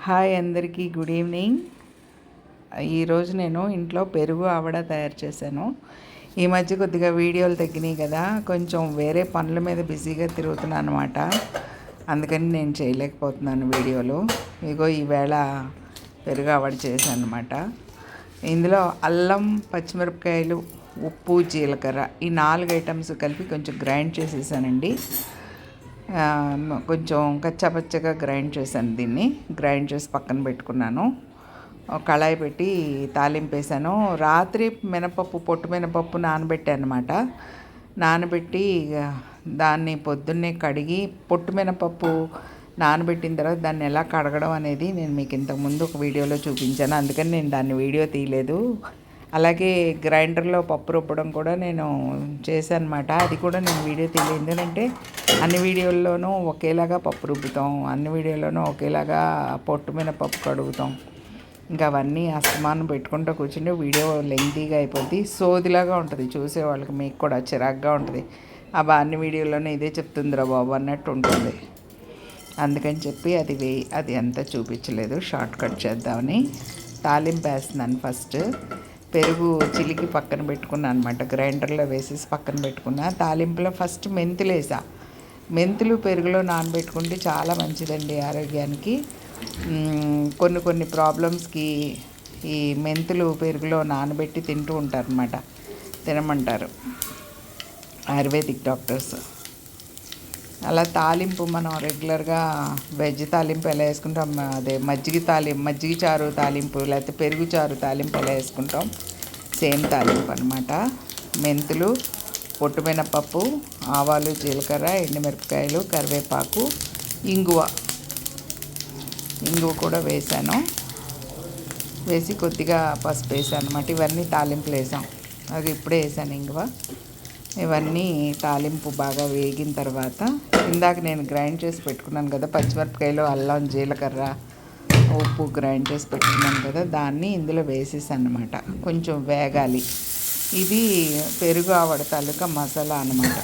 Hi అందరికీ good evening. ఈరోజు నేను ఇంట్లో పెరుగు ఆవడ తయారు చేశాను. ఈ మధ్య కొద్దిగా వీడియోలు తగ్గినాయి కదా, కొంచెం వేరే పనుల మీద బిజీగా తిరుగుతున్నాను అనమాట. అందుకని నేను చేయలేకపోతున్నాను వీడియోలు. ఇగో ఈవేళ పెరుగు ఆవడ చేశాను అనమాట. ఇందులో అల్లం, పచ్చిమిరపకాయలు, ఉప్పు, జీలకర్ర ఈ 4 ఐటమ్స్ కలిపి కొంచెం గ్రైండ్ చేసేసానండి. కొంచెం కచ్చాపచ్చగా గ్రైండ్ చేశాను. దీన్ని గ్రైండ్ చేసి పక్కన పెట్టుకున్నాను. కళాయి పెట్టి తాలింపు వేసాను. రాత్రి పొట్టు మినపప్పు నానబెట్టాను అనమాట. నానబెట్టి దాన్ని పొద్దున్నే కడిగి, పొట్టు మినపప్పు నానబెట్టిన తర్వాత దాన్ని ఎలా కడగడం అనేది నేను మీకు ఇంతకుముందు ఒక వీడియోలో చూపించాను. అందుకని నేను దాన్ని వీడియో తీయలేదు. అలాగే గ్రైండర్లో పప్పు రుబ్బడం కూడా నేను చేశాను అనమాట. అది కూడా నేను వీడియో తీయలేదు. ఎందుకంటే అన్ని వీడియోల్లోనూ ఒకేలాగా పప్పు రుబ్బుతాం, అన్ని వీడియోలోనూ ఒకేలాగా పొట్టు మీద పప్పు కడుగుతాం. ఇంకా అవన్నీ అస్తమానం పెట్టుకుంటూ కూర్చుంటే వీడియో లెంగ్తీగా అయిపోద్ది, సోదిలాగా ఉంటుంది. చూసేవాళ్ళకి మీకు కూడా చిరాగ్గా ఉంటుంది. అన్ని వీడియోలోనే ఇదే చెప్తుందిరా బాబు అన్నట్టు ఉంటుంది. అందుకని చెప్పి అది అంతా చూపించలేదు, షార్ట్ కట్ చేద్దామని. తాలింపు వేస్తున్నాను. ఫస్ట్ పెరుగు చిలికి పక్కన పెట్టుకున్నాను అనమాట. గ్రైండర్లో వేసేసి పక్కన పెట్టుకున్నా. తాలింపులో ఫస్ట్ మెంతులు వేసా. మెంతులు పెరుగులో నానబెట్టుకుంటే చాలా మంచిదండి ఆరోగ్యానికి. కొన్ని ప్రాబ్లమ్స్కి ఈ మెంతులు పెరుగులో నానబెట్టి తింటూ ఉంటారు అనమాట, తినమంటారు ఆయుర్వేదిక్ డాక్టర్స్. అలా తాలింపు మనం రెగ్యులర్గా వెజ్ తాలింపు ఎలా వేసుకుంటాం, అదే మజ్జిగ చారు తాలింపు, లేకపోతే పెరుగు చారు తాలింపు ఎలా వేసుకుంటాం, సేమ్ తాలింపు అనమాట. మెంతులు, పొట్టు మినపప్పు, ఆవాలు, జీలకర్ర, ఎండుమిరపకాయలు, కరివేపాకు, ఇంగువ కూడా వేసాను. వేసి కొద్దిగా పసుపు వేసాను అనమాట. ఇవన్నీ తాలింపులు వేసాం. అది ఇప్పుడే వేసాను ఇంగువ. ఇవన్నీ తాలింపు బాగా వేగిన తర్వాత ఇందాక నేను గ్రైండ్ చేసి పెట్టుకున్నాను కదా, పచ్చిమిరపకాయలు, అల్లం, జీలకర్ర, ఉప్పు గ్రైండ్ చేసి పెట్టుకున్నాను కదా, దాన్ని ఇందులో వేసేసాను అనమాట. కొంచెం వేగాలి. ఇది పెరుగు ఆవడ తాలూకా మసాలా అనమాట.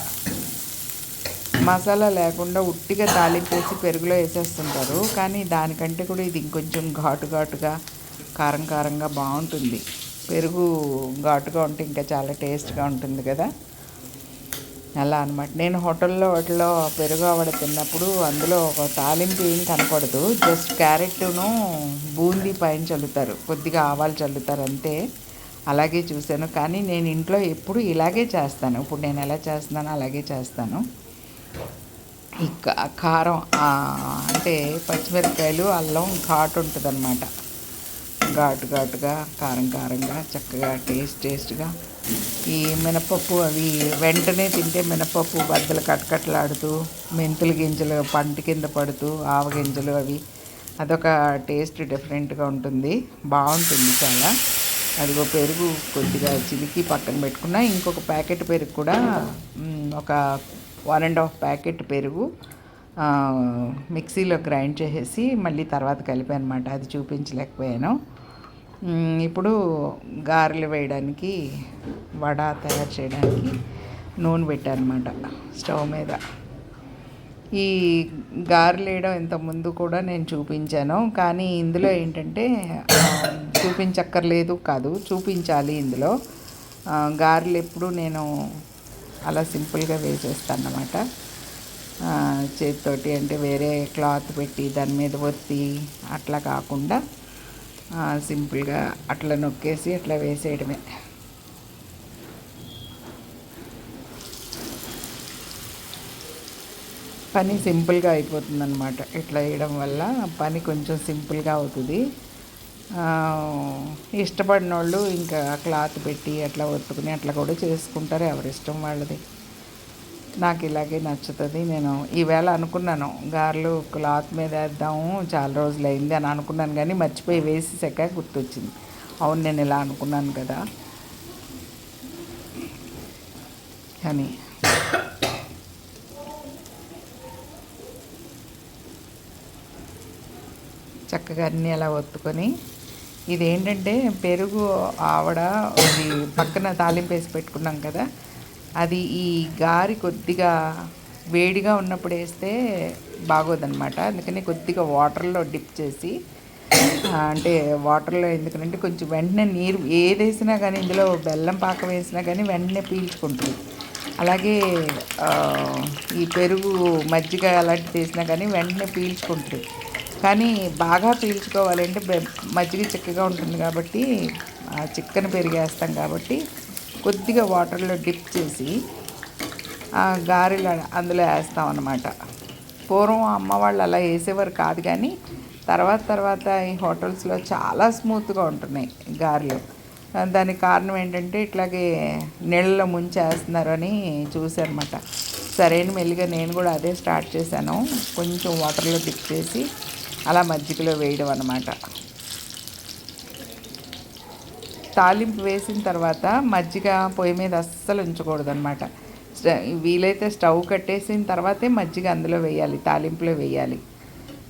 మసాలా లేకుండా ఉట్టిగా తాలింపు వేసి పెరుగులో వేసేస్తుంటారు, కానీ దానికంటే కూడా ఇది ఇంకొంచెం ఘాటుగా కారంగా బాగుంటుంది. పెరుగు ఘాటుగా ఉంటే ఇంకా చాలా టేస్ట్గా ఉంటుంది కదా, అలా అనమాట. నేను హోటల్లో వాటిలో పెరుగు ఆవడ తిన్నప్పుడు అందులో ఒక తాలింపు ఏం కనపడదు, జస్ట్ క్యారెట్ను బూందీ పైన చల్లుతారు, కొద్దిగా ఆవాలు చల్లుతారు అంతే. అలాగే చూశాను, కానీ నేను ఇంట్లో ఎప్పుడు ఇలాగే చేస్తాను. ఇప్పుడు నేను ఎలా చేస్తున్నానో అలాగే చేస్తాను. ఈ కారం అంటే పచ్చిమిరపకాయలు, అల్లం ఘాటు ఉంటుంది అన్నమాట. ఘాటుగా కారంగా చక్కగా టేస్ట్గా. ఈ మినపప్పు అవి వెంటనే తింటే మినపప్పు బద్దలు కట్టకట్లాడుతూ, మెంతుల గింజలు పంట కింద పడుతూ, ఆవగింజలు అదొక టేస్ట్ డిఫరెంట్గా ఉంటుంది, బాగుంటుంది చాలా. అదిగో పెరుగు కొద్దిగా చిలికి పక్కన పెట్టుకున్నా. ఇంకొక ప్యాకెట్ పెరుగు కూడా, ఒక 1.5 ప్యాకెట్ పెరుగు మిక్సీలో గ్రైండ్ చేసేసి మళ్ళీ తర్వాత కలిపాను అనమాట. అది చూపించలేకపోయాను. ఇప్పుడు గారెలు వేయడానికి, వడ తయారు చేయడానికి నూనె పెట్టాను అనమాట స్టవ్ మీద. ఈ గారెలు వేయడం ఇంతకుముందు కూడా నేను చూపించాను, కానీ ఇందులో ఏంటంటే చూపించక్కర్లేదు కాదు, చూపించాలి ఇందులో. గారెలు ఎప్పుడు నేను అలా సింపుల్గా వేసేస్తాను అన్నమాట, చేతితోటి. అంటే వేరే క్లాత్ పెట్టి దాని మీద ఒత్తి అట్లా కాకుండా సింపుల్గా అట్లా నొక్కేసి అట్లా వేసేయడమే. పని సింపుల్గా అయిపోతుంది అన్నమాట. ఇట్లా వేయడం వల్ల పని కొంచెం సింపుల్గా అవుతుంది. ఇష్టపడిన వాళ్ళు ఇంకా క్లాత్ పెట్టి అట్లా ఒత్తుకుని అట్లా కూడా చేసుకుంటారు, ఎవరిష్టం వాళ్ళది. నాకు ఇలాగే నచ్చుతుంది. నేను ఈవేళ అనుకున్నాను గారెలు క్లాత్ మీద వేద్దాము, చాలా రోజులు అయింది అని అనుకున్నాను, కానీ మర్చిపోయి వేసేసాక గుర్తొచ్చింది, అవును నేను ఇలా అనుకున్నాను కదా అని. చక్కగా అన్నీ అలా ఒత్తుకొని, ఇదేంటంటే పెరుగు ఆవడ అది పక్కన తాలింపు వేసి పెట్టుకున్నాం కదా, అది ఈ గారి కొద్దిగా వేడిగా ఉన్నప్పుడు వేస్తే బాగోదన్నమాట. అందుకని కొద్దిగా వాటర్లో డిప్ చేసి అంటే వాటర్లో ఎందుకంటే కొంచెం వెంటనే నీరు ఏది వేసినా కానీ ఇందులో బెల్లం పాకం వేసినా కానీ వెంటనే పీల్చుకుంటుంది. అలాగే ఈ పెరుగు మజ్జిగ అలాంటివి వేసినా కానీ వెంటనే పీల్చుకుంటుంది. కానీ బాగా పీల్చుకోవాలంటే మజ్జిగ చిక్కగా ఉంటుంది కాబట్టి చిక్కని పెరుగు వేస్తాం కాబట్టి కొద్దిగా వాటర్లో డిప్ చేసి గారెలు అందులో వేస్తాం అన్నమాట. పూర్వం అమ్మ వాళ్ళు అలా వేసేవారు కాదు, కానీ తర్వాత ఈ హోటల్స్లో చాలా స్మూత్గా ఉంటున్నాయి గారెలు. దానికి కారణం ఏంటంటే ఇట్లాగే నీళ్ళలో ముంచేస్తున్నారు అని చూసానమాట. సరైన మెల్లిగా నేను కూడా అదే స్టార్ట్ చేశాను. కొంచెం వాటర్లో డిప్ చేసి అలా మజ్జిగలో వేయడం అన్నమాట. తాలింపు వేసిన తర్వాత మజ్జిగ పొయ్యి మీద అస్సలు ఉంచకూడదు అనమాట. వీలైతే స్టవ్ కట్టేసిన తర్వాతే మజ్జిగ అందులో వేయాలి, తాలింపులో వేయాలి.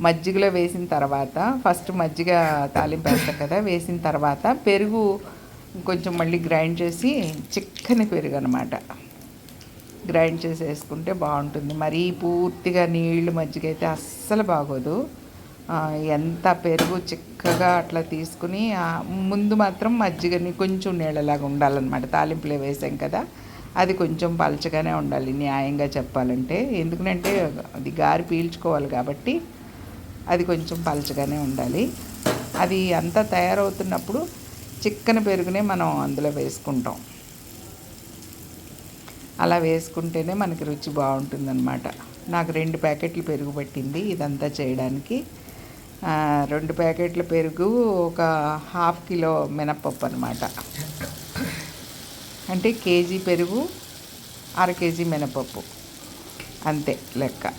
మజ్జిగలో వేసిన తర్వాత ఫస్ట్ మజ్జిగ తాలింపు వేస్తాం కదా, వేసిన తర్వాత పెరుగు కొంచెం మళ్ళీ గ్రైండ్ చేసి చిక్కని పెరుగు అనమాట గ్రైండ్ చేసి వేసుకుంటే బాగుంటుంది. మరీ పూర్తిగా నీళ్ళు మజ్జిగ అయితే అస్సలు బాగోదు. ఎంత పెరుగు చిక్కగా అట్లా తీసుకుని ముందు మాత్రం మజ్జిగని కొంచెం నీళ్ళలాగా ఉండాలన్నమాట. తాలింపులో వేసాం కదా, అది కొంచెం పలచగానే ఉండాలి న్యాయంగా చెప్పాలంటే. ఎందుకంటే అది గారి పీల్చుకోవాలి కాబట్టి అది కొంచెం పలచగానే ఉండాలి. అది అంతా తయారవుతున్నప్పుడు చిక్కని పెరుగునే మనం అందులో వేసుకుంటాం. అలా వేసుకుంటేనే మనకి రుచి బాగుంటుందన్నమాట. నాకు 2 ప్యాకెట్లు పెరుగు పట్టింది ఇదంతా చేయడానికి. 2 ప్యాకెట్ల పెరుగు, ఒక ½ కిలో మినప్పప్పు అనమాట. అంటే కేజీ పెరుగు, అర కేజీ మినపప్పు, అంతే లెక్క.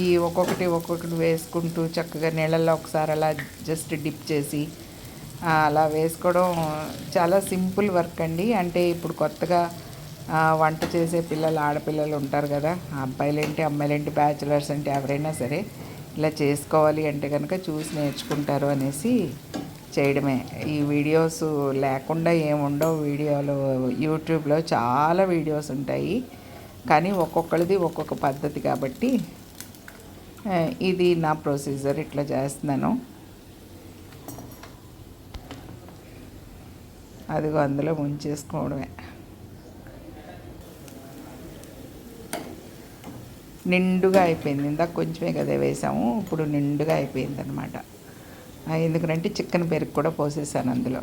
ఈ ఒక్కొక్కటి వేసుకుంటూ చక్కగా నీళ్ళల్లో ఒకసారి అలా జస్ట్ డిప్ చేసి అలా వేసుకోవడం చాలా సింపుల్ వర్క్ అండి. అంటే ఇప్పుడు కొత్తగా వంట చేసే పిల్లలు, ఆడపిల్లలు ఉంటారు కదా, అబ్బాయిలేంటి అమ్మాయిలేంటి బ్యాచిలర్స్ అంటే ఎవరైనా సరే ఇలా చేసుకోవాలి అంటే కనుక చూసి నేర్చుకుంటారు అనేసి చేయడమే. ఈ వీడియోస్ లేకుండా ఏముండవు. వీడియోలు యూట్యూబ్లో చాలా వీడియోస్ ఉంటాయి, కానీ ఒక్కొక్కరిది ఒక్కొక్క పద్ధతి కాబట్టి ఇది నా ప్రొసీజర్, ఇట్లా చేస్తున్నాను. అదిగో అందులో ముంచేసుకోవడమే. నిండుగా అయిపోయింది. ఇందాక కొంచెమే కదా వేసాము, ఇప్పుడు నిండుగా అయిపోయింది అనమాట. ఎందుకంటే చికెన్ పెరుగు కూడా పోసేసాను అందులో.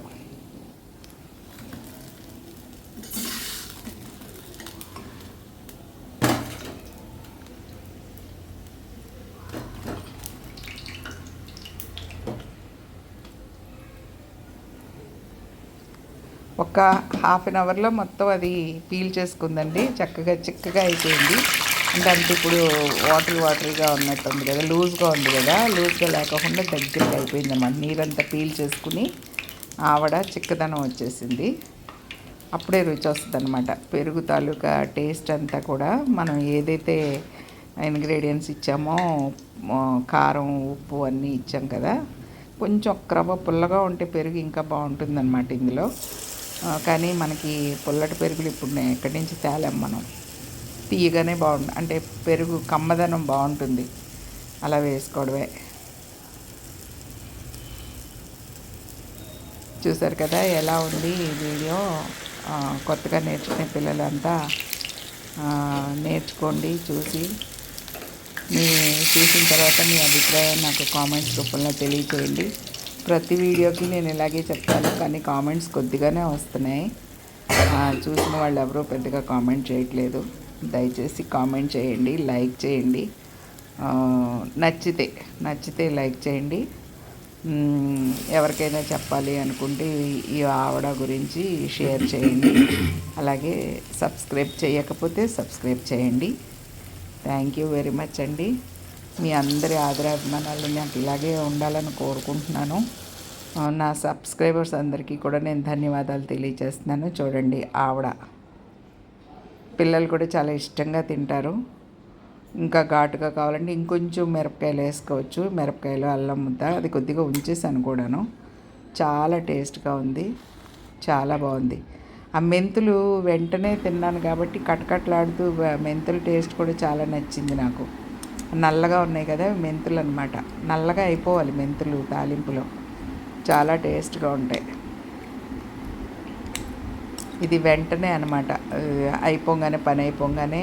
ఒక ½ అన్ అవర్లో మొత్తం అది పీల్ చేసుకుందండి. చక్కగా చిక్కగా అయిపోయింది. అంటే ఇప్పుడు వాటరీగా ఉన్నట్టు ఉంది కదా, లూజ్గా ఉంది కదా, లూజ్గా లేకుండా దగ్గరగా అయిపోయింది అన్నమాట. నీరంతా పీల్ చేసుకుని ఆవడ చిక్కదనం వచ్చేసింది. అప్పుడే రుచి వస్తుంది అనమాట. పెరుగు తాలూకా టేస్ట్ అంతా కూడా మనం ఏదైతే ఇంగ్రీడియంట్స్ ఇచ్చామో, కారం, ఉప్పు అన్నీ ఇచ్చాం కదా, కొంచెం ఒక్క రవ్వ పుల్లగా ఉంటే పెరుగు ఇంకా బాగుంటుందన్నమాట ఇందులో. కానీ మనకి పుల్లటి పెరుగులు ఇప్పుడు ఎక్కడి నుంచి తేలేం మనం. తీయగానే అంటే పెరుగు కమ్మదనం బాగుంటుంది అలా వేసుకోవడమే. చూసారు కదా ఎలా ఉంది ఈ వీడియో. కొత్తగా నేర్చుకునే పిల్లలంతా నేర్చుకోండి చూసి. చూసిన తర్వాత మీ అభిప్రాయం నాకు కామెంట్స్ రూపంలో తెలియచేయండి. ప్రతి వీడియోకి నేను ఇలాగే చెప్తాను, కానీ కామెంట్స్ కొద్దిగానే వస్తున్నాయి. చూసిన వాళ్ళు ఎవరో పెద్దగా కామెంట్ చేయట్లేదు. దయచేసి కామెంట్ చేయండి, లైక్ చేయండి. నచ్చితే లైక్ చేయండి. ఎవరికైనా చెప్పాలి అనుకుంటే ఈ ఆవడ గురించి షేర్ చేయండి. అలాగే సబ్స్క్రైబ్ చేయకపోతే సబ్స్క్రైబ్ చేయండి. థ్యాంక్ యూ వెరీ మచ్ అండి. మీ అందరి ఆదరాభిమానాలు నాకు ఇలాగే ఉండాలని కోరుకుంటున్నాను. నా సబ్స్క్రైబర్స్ అందరికీ కూడా నేను ధన్యవాదాలు తెలియజేస్తున్నాను. చూడండి ఆవడ పిల్లలు కూడా చాలా ఇష్టంగా తింటారు. ఇంకా ఘాటుగా కావాలంటే ఇంకొంచెం మిరపకాయలు వేసుకోవచ్చు. మిరపకాయలు, అల్లం ముద్ద అది కొద్దిగా ఉంచేసాను కూడాను. చాలా టేస్ట్గా ఉంది, చాలా బాగుంది. ఆ మెంతులు వెంటనే తిన్నాను కాబట్టి కటకట్లాడుతూ మెంతుల టేస్ట్ కూడా చాలా నచ్చింది నాకు. నల్లగా ఉన్నాయి కదా మెంతులు అనమాట. నల్లగా అయిపోవాలి మెంతులు తాలింపులో, చాలా టేస్ట్గా ఉంటాయి. ఇది వెంటనే అనమాట, అయిపోగానే పని అయిపోగానే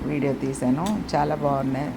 వీడియో తీశాను. చాలా బాగున్నాయి.